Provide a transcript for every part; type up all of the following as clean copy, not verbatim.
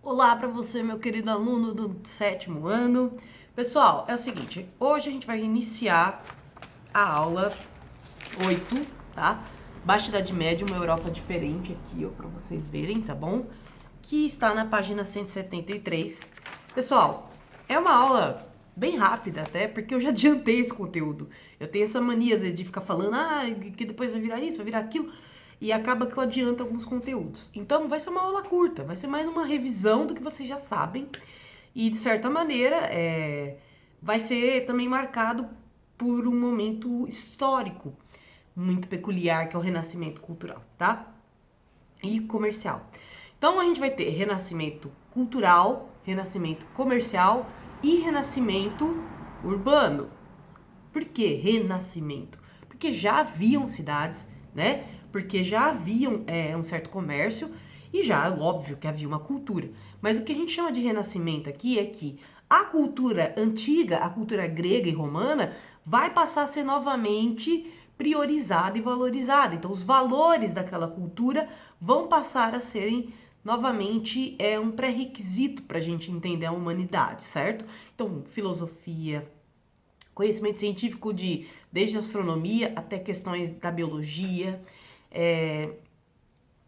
Olá para você, meu querido aluno do sétimo ano. Pessoal, é o seguinte, hoje a gente vai iniciar a aula 8, tá? Baixa Idade Média, uma Europa diferente aqui, ó, para vocês verem, tá bom? Que está na página 173. Pessoal, é uma aula bem rápida até, porque eu já adiantei esse conteúdo. Eu tenho essa mania, às vezes, de ficar falando, que depois vai virar isso, vai virar aquilo, e acaba que eu adianto alguns conteúdos. Então, vai ser uma aula curta, vai ser mais uma revisão do que vocês já sabem, e de certa maneira, vai ser também marcado por um momento histórico muito peculiar, que é o renascimento cultural, tá? E comercial. Então a gente vai ter renascimento cultural, renascimento comercial e renascimento urbano. Por que renascimento? Porque já haviam cidades, né? Porque já haviam um certo comércio e já, óbvio, que havia uma cultura. Mas o que a gente chama de renascimento aqui é que a cultura antiga, a cultura grega e romana, vai passar a ser novamente priorizada e valorizada. Então, os valores daquela cultura vão passar a serem novamente um pré-requisito para a gente entender a humanidade, certo? Então, filosofia, conhecimento científico desde astronomia até questões da biologia,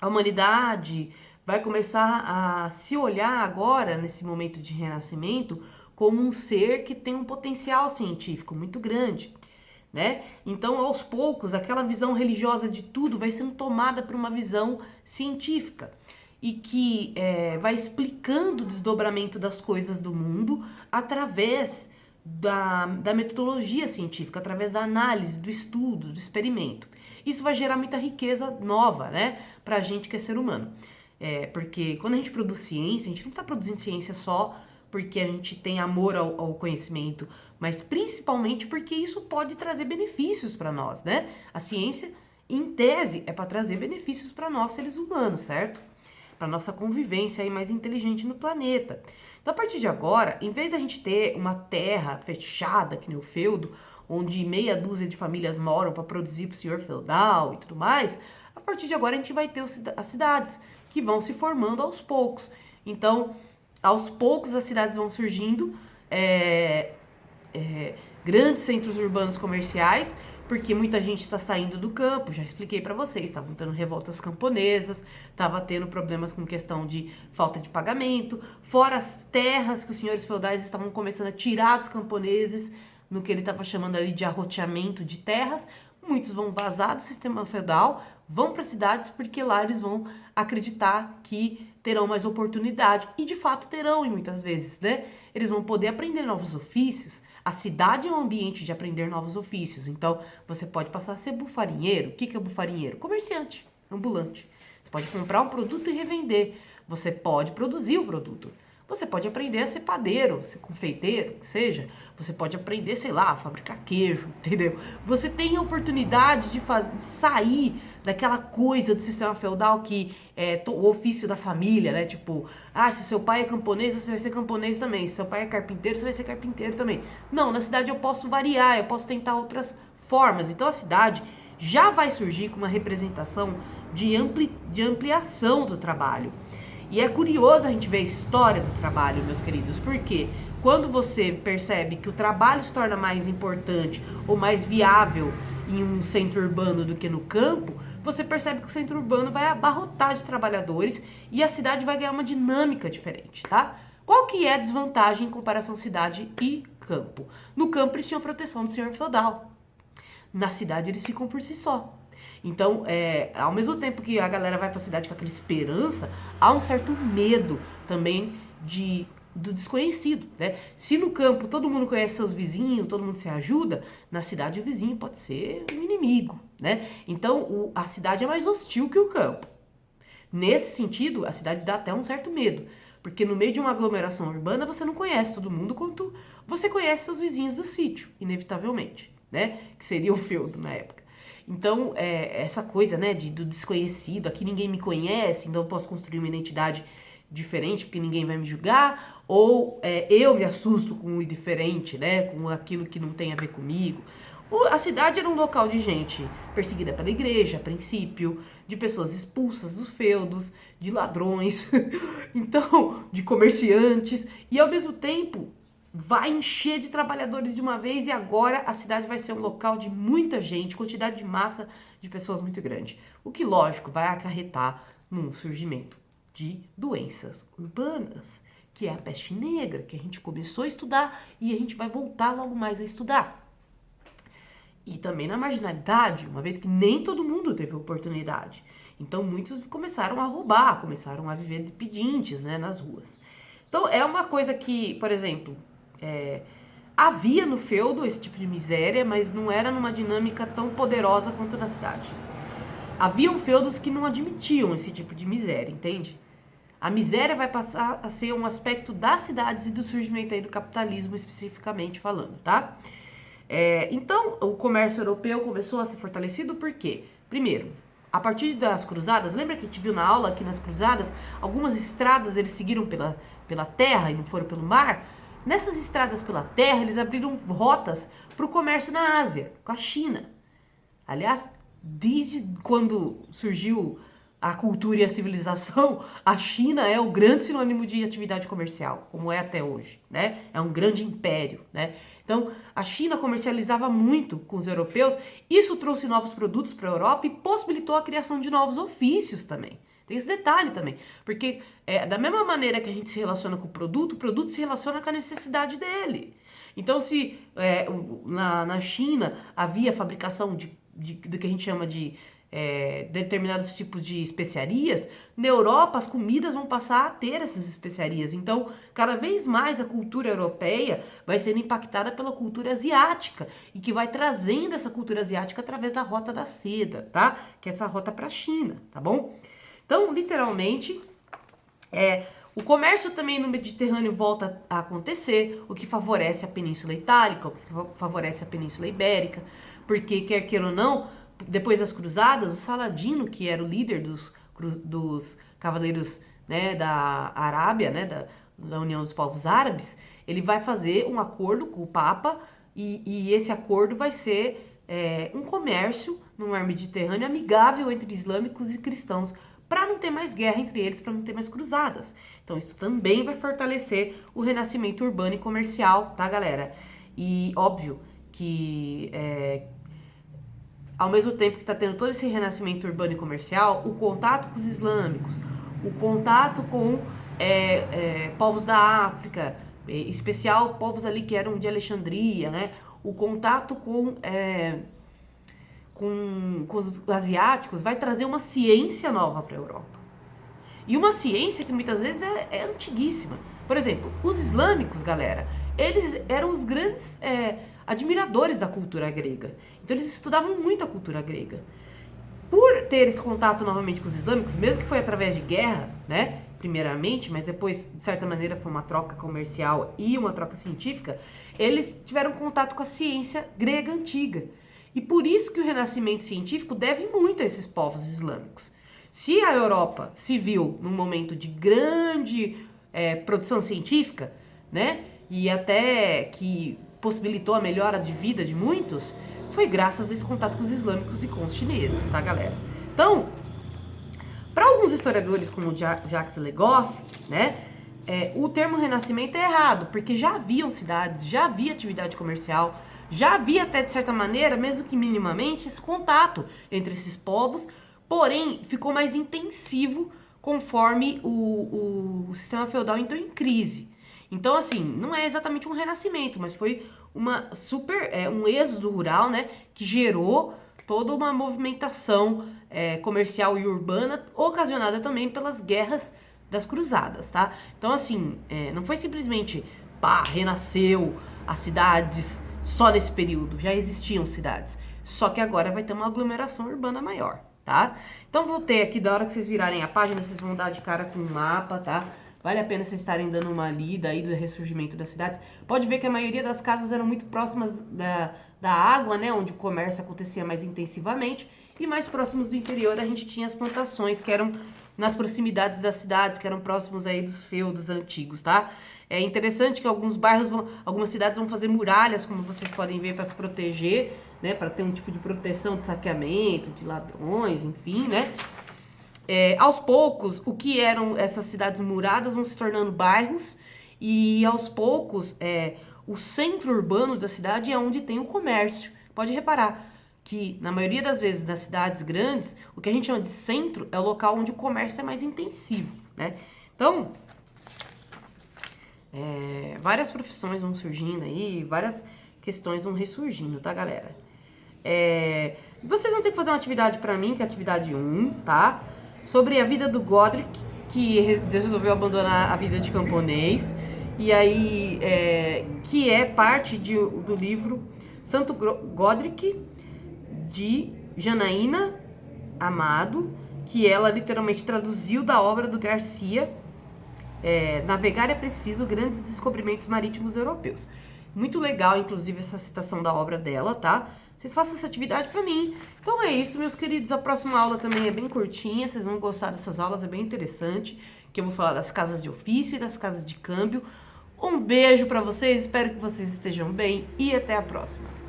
a humanidade vai começar a se olhar agora, nesse momento de renascimento, como um ser que tem um potencial científico muito grande, né? Então, aos poucos, aquela visão religiosa de tudo vai sendo tomada por uma visão científica e que vai explicando o desdobramento das coisas do mundo através da metodologia científica, através da análise, do estudo, do experimento. Isso vai gerar muita riqueza nova, né, pra gente que é ser humano. Porque quando a gente produz ciência, a gente não está produzindo ciência só porque a gente tem amor ao conhecimento, mas principalmente porque isso pode trazer benefícios para nós, né? A ciência, em tese, é para trazer benefícios para nós seres humanos, certo? Para nossa convivência aí mais inteligente no planeta. Então, a partir de agora, em vez da gente ter uma terra fechada, que nem o feudo, onde meia dúzia de famílias moram para produzir para o senhor feudal e tudo mais, a partir de agora a gente vai ter as cidades que vão se formando aos poucos. Então, aos poucos as cidades vão surgindo, grandes centros urbanos comerciais, porque muita gente está saindo do campo, já expliquei para vocês, estavam tendo revoltas camponesas, estava tendo problemas com questão de falta de pagamento, fora as terras que os senhores feudais estavam começando a tirar dos camponeses, no que ele estava chamando ali de arroteamento de terras. Muitos vão vazar do sistema feudal, vão para cidades porque lá eles vão acreditar que terão mais oportunidade, e de fato terão, e muitas vezes, né? Eles vão poder aprender novos ofícios. A cidade é um ambiente de aprender novos ofícios, então você pode passar a ser bufarinheiro. O que é bufarinheiro? Comerciante, ambulante. Você pode comprar um produto e revender. Você pode produzir o produto. Você pode aprender a ser padeiro, ser confeiteiro, que seja. Você pode aprender, sei lá, a fabricar queijo, entendeu? Você tem a oportunidade de sair daquela coisa do sistema feudal que é o ofício da família, né? Tipo, se seu pai é camponês, você vai ser camponês também. Se seu pai é carpinteiro, você vai ser carpinteiro também. Não, na cidade eu posso variar, eu posso tentar outras formas. Então a cidade já vai surgir com uma representação de ampliação do trabalho. E é curioso a gente ver a história do trabalho, meus queridos, porque quando você percebe que o trabalho se torna mais importante ou mais viável em um centro urbano do que no campo, você percebe que o centro urbano vai abarrotar de trabalhadores e a cidade vai ganhar uma dinâmica diferente, tá? Qual que é a desvantagem em comparação cidade e campo? No campo eles tinham a proteção do senhor feudal. Na cidade eles ficam por si só. Então, ao mesmo tempo que a galera vai pra cidade com aquela esperança, há um certo medo também do desconhecido, né? Se no campo todo mundo conhece seus vizinhos, todo mundo se ajuda, na cidade o vizinho pode ser um inimigo, né? Então, a cidade é mais hostil que o campo. Nesse sentido, a cidade dá até um certo medo, porque no meio de uma aglomeração urbana você não conhece todo mundo quanto você conhece seus vizinhos do sítio, inevitavelmente, né? Que seria o feudo na época. Então, essa coisa, né, do desconhecido, aqui ninguém me conhece, então eu posso construir uma identidade diferente porque ninguém vai me julgar, ou eu me assusto com o diferente, né, com aquilo que não tem a ver comigo. A cidade era um local de gente perseguida pela igreja, a princípio, de pessoas expulsas dos feudos, de ladrões, então, de comerciantes, e ao mesmo tempo vai encher de trabalhadores de uma vez, e agora a cidade vai ser um local de muita gente, quantidade de massa de pessoas muito grande. O que, lógico, vai acarretar num surgimento de doenças urbanas, que é a peste negra, que a gente começou a estudar e a gente vai voltar logo mais a estudar. E também na marginalidade, uma vez que nem todo mundo teve oportunidade. Então muitos começaram a roubar, começaram a viver de pedintes, né, nas ruas. Então é uma coisa que, por exemplo, havia no feudo esse tipo de miséria, mas não era numa dinâmica tão poderosa quanto na cidade. Haviam feudos que não admitiam esse tipo de miséria, entende? A miséria vai passar a ser um aspecto das cidades e do surgimento aí do capitalismo, especificamente falando, tá? Então, o comércio europeu começou a ser fortalecido por quê? Primeiro, a partir das cruzadas, lembra que a gente viu na aula que nas cruzadas, algumas estradas eles seguiram pela terra e não foram pelo mar? Nessas estradas pela terra, eles abriram rotas para o comércio na Ásia, com a China. Aliás, desde quando surgiu a cultura e a civilização, a China é o grande sinônimo de atividade comercial, como é até hoje, né? É um grande império, né? Então, a China comercializava muito com os europeus, isso trouxe novos produtos para a Europa e possibilitou a criação de novos ofícios também. Tem esse detalhe também, porque da mesma maneira que a gente se relaciona com o produto se relaciona com a necessidade dele. Então, se na China havia fabricação do que a gente chama de determinados tipos de especiarias, na Europa as comidas vão passar a ter essas especiarias. Então, cada vez mais a cultura europeia vai sendo impactada pela cultura asiática e que vai trazendo essa cultura asiática através da Rota da Seda, tá? Que é essa rota para a China, tá bom? Então, literalmente, o comércio também no Mediterrâneo volta a acontecer, o que favorece a Península Itálica, o que favorece a Península Ibérica, porque, quer queira ou não, depois das cruzadas, o Saladino, que era o líder dos cavaleiros, né, da Arábia, né, da União dos Povos Árabes, ele vai fazer um acordo com o Papa e esse acordo vai ser um comércio no mar Mediterrâneo amigável entre islâmicos e cristãos, para não ter mais guerra entre eles, para não ter mais cruzadas. Então isso também vai fortalecer o renascimento urbano e comercial, tá, galera? E óbvio que ao mesmo tempo que está tendo todo esse renascimento urbano e comercial, o contato com os islâmicos, o contato com povos da África, em especial povos ali que eram de Alexandria, né? O contato com os asiáticos vai trazer uma ciência nova para a Europa. E uma ciência que muitas vezes é antiguíssima. Por exemplo, os islâmicos, galera, eles eram os grandes admiradores da cultura grega. Então eles estudavam muito a cultura grega. Por ter esse contato novamente com os islâmicos, mesmo que foi através de guerra, né, primeiramente, mas depois, de certa maneira, foi uma troca comercial e uma troca científica, eles tiveram contato com a ciência grega antiga. E por isso que o renascimento científico deve muito a esses povos islâmicos. Se a Europa se viu num momento de grande produção científica, né, e até que possibilitou a melhora de vida de muitos, foi graças a esse contato com os islâmicos e com os chineses, tá, galera? Então, para alguns historiadores como Jacques Le Goff, né, o termo renascimento é errado, porque já haviam cidades, já havia atividade comercial, já havia até, de certa maneira, mesmo que minimamente, esse contato entre esses povos, porém, ficou mais intensivo conforme o sistema feudal entrou em crise. Então, assim, não é exatamente um renascimento, mas foi um êxodo rural, né, que gerou toda uma movimentação comercial e urbana, ocasionada também pelas guerras das cruzadas, tá? Então, assim, não foi simplesmente, renasceu as cidades só nesse período, já existiam cidades, só que agora vai ter uma aglomeração urbana maior, tá? Então, voltei aqui, da hora que vocês virarem a página, vocês vão dar de cara com um mapa, tá? Vale a pena vocês estarem dando uma lida aí do ressurgimento das cidades. Pode ver que a maioria das casas eram muito próximas da água, né? Onde o comércio acontecia mais intensivamente. E mais próximos do interior a gente tinha as plantações, que eram nas proximidades das cidades, que eram próximos aí dos feudos antigos, tá? É interessante que alguns bairros, algumas cidades vão fazer muralhas, como vocês podem ver, para se proteger, né, para ter um tipo de proteção de saqueamento, de ladrões, enfim, né. Aos poucos, o que eram essas cidades muradas vão se tornando bairros e aos poucos o centro urbano da cidade é onde tem o comércio. Pode reparar que na maioria das vezes nas cidades grandes, o que a gente chama de centro é o local onde o comércio é mais intensivo, né? Então, várias profissões vão surgindo aí, várias questões vão ressurgindo, tá, galera? Vocês vão ter que fazer uma atividade pra mim, que é a atividade 1, tá? Sobre a vida do Godric, que resolveu abandonar a vida de camponês, e aí, que é parte do livro Santo Godric, de Janaína Amado, que ela literalmente traduziu da obra do Garcia, Navegar é Preciso, Grandes Descobrimentos Marítimos Europeus. Muito legal, inclusive, essa citação da obra dela, tá? Vocês façam essa atividade pra mim. Então é isso, meus queridos. A próxima aula também é bem curtinha, vocês vão gostar dessas aulas, é bem interessante, que eu vou falar das casas de ofício e das casas de câmbio. Um beijo pra vocês, espero que vocês estejam bem e até a próxima.